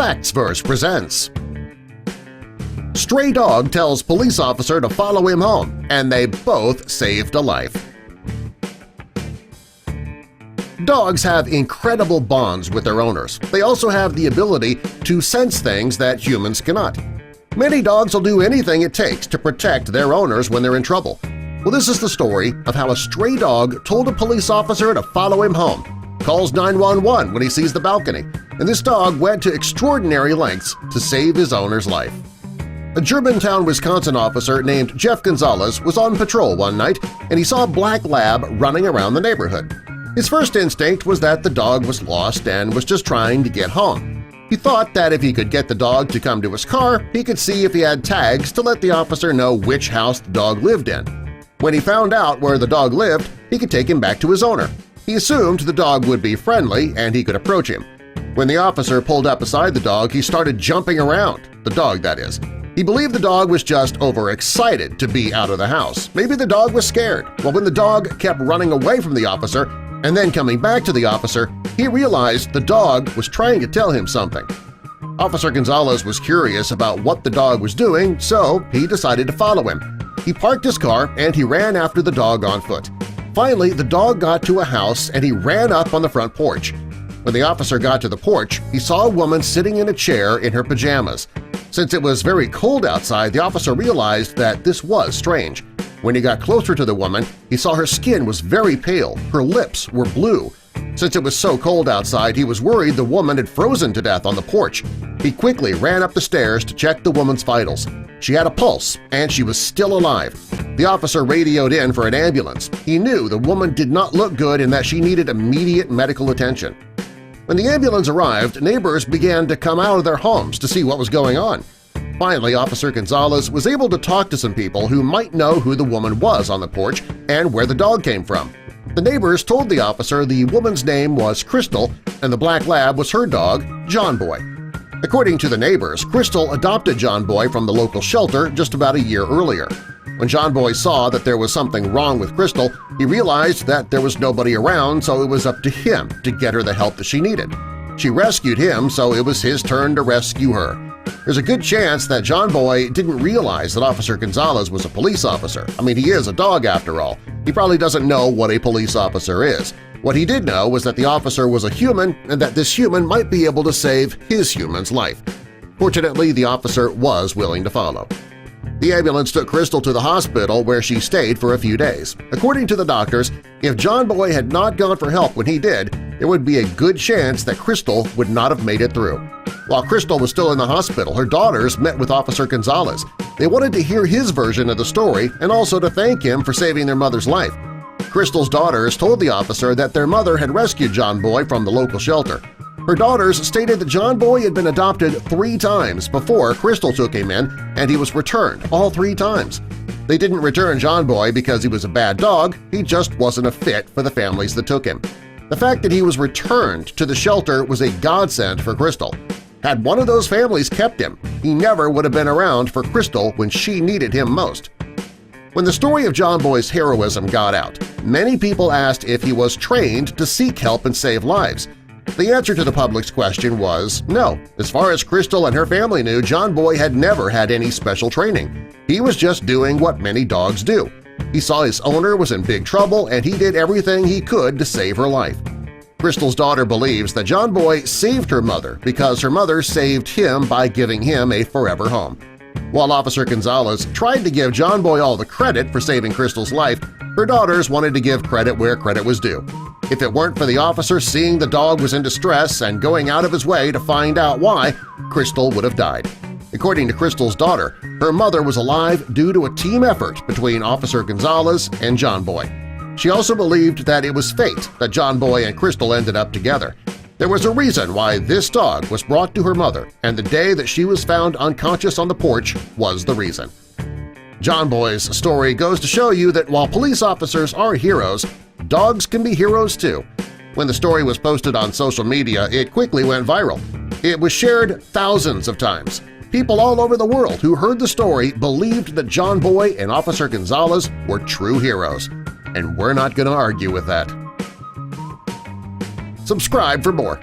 Factsverse presents. Stray dog tells police officer to follow him home, and they both saved a life. Dogs have incredible bonds with their owners. They also have the ability to sense things that humans cannot. Many dogs will do anything it takes to protect their owners when they're in trouble. Well, this is the story of how a stray dog told a police officer to follow him home, calls 911 when he sees the balcony, and this dog went to extraordinary lengths to save his owner's life. A Germantown, Wisconsin officer named Jeff Gonzalez was on patrol one night and he saw a black lab running around the neighborhood. His first instinct was that the dog was lost and was just trying to get home. He thought that if he could get the dog to come to his car, he could see if he had tags to let the officer know which house the dog lived in. When he found out where the dog lived, he could take him back to his owner. He assumed the dog would be friendly and he could approach him. When the officer pulled up beside the dog, he started jumping around, the dog that is. He believed the dog was just overexcited to be out of the house. Maybe the dog was scared. Well, when the dog kept running away from the officer and then coming back to the officer, he realized the dog was trying to tell him something. Officer Gonzalez was curious about what the dog was doing, so he decided to follow him. He parked his car and he ran after the dog on foot. Finally, the dog got to a house and he ran up on the front porch. When the officer got to the porch, he saw a woman sitting in a chair in her pajamas. Since it was very cold outside, the officer realized that this was strange. When he got closer to the woman, he saw her skin was very pale, her lips were blue. Since it was so cold outside, he was worried the woman had frozen to death on the porch. He quickly ran up the stairs to check the woman's vitals. She had a pulse, and she was still alive. The officer radioed in for an ambulance. He knew the woman did not look good and that she needed immediate medical attention. When the ambulance arrived, neighbors began to come out of their homes to see what was going on. Finally, Officer Gonzalez was able to talk to some people who might know who the woman was on the porch and where the dog came from. The neighbors told the officer the woman's name was Crystal and the black lab was her dog, John Boy. According to the neighbors, Crystal adopted John Boy from the local shelter just about a year earlier. When John Boy saw that there was something wrong with Crystal, he realized that there was nobody around, so it was up to him to get her the help that she needed. She rescued him, so it was his turn to rescue her. There's a good chance that John Boy didn't realize that Officer Gonzalez was a police officer. I mean, he is a dog after all. He probably doesn't know what a police officer is. What he did know was that the officer was a human and that this human might be able to save his human's life. Fortunately, the officer was willing to follow. The ambulance took Crystal to the hospital where she stayed for a few days. According to the doctors, if John Boy had not gone for help when he did, there would be a good chance that Crystal would not have made it through. While Crystal was still in the hospital, her daughters met with Officer Gonzalez. They wanted to hear his version of the story and also to thank him for saving their mother's life. Crystal's daughters told the officer that their mother had rescued John Boy from the local shelter. Her daughters stated that John Boy had been adopted 3 times before Crystal took him in, and he was returned all 3 times. They didn't return John Boy because he was a bad dog, he just wasn't a fit for the families that took him. The fact that he was returned to the shelter was a godsend for Crystal. Had one of those families kept him, he never would have been around for Crystal when she needed him most. When the story of John Boy's heroism got out, many people asked if he was trained to seek help and save lives. The answer to the public's question was no. As far as Crystal and her family knew, John Boy had never had any special training. He was just doing what many dogs do. He saw his owner was in big trouble and he did everything he could to save her life. Crystal's daughter believes that John Boy saved her mother because her mother saved him by giving him a forever home. While Officer Gonzalez tried to give John Boy all the credit for saving Crystal's life, her daughters wanted to give credit where credit was due. If it weren't for the officer seeing the dog was in distress and going out of his way to find out why, Crystal would have died. According to Crystal's daughter, her mother was alive due to a team effort between Officer Gonzalez and John Boy. She also believed that it was fate that John Boy and Crystal ended up together. There was a reason why this dog was brought to her mother, and the day that she was found unconscious on the porch was the reason. John Boy's story goes to show you that while police officers are heroes, dogs can be heroes too. When the story was posted on social media, it quickly went viral. It was shared thousands of times. People all over the world who heard the story believed that John Boy and Officer Gonzalez were true heroes. And we're not going to argue with that. Subscribe for more.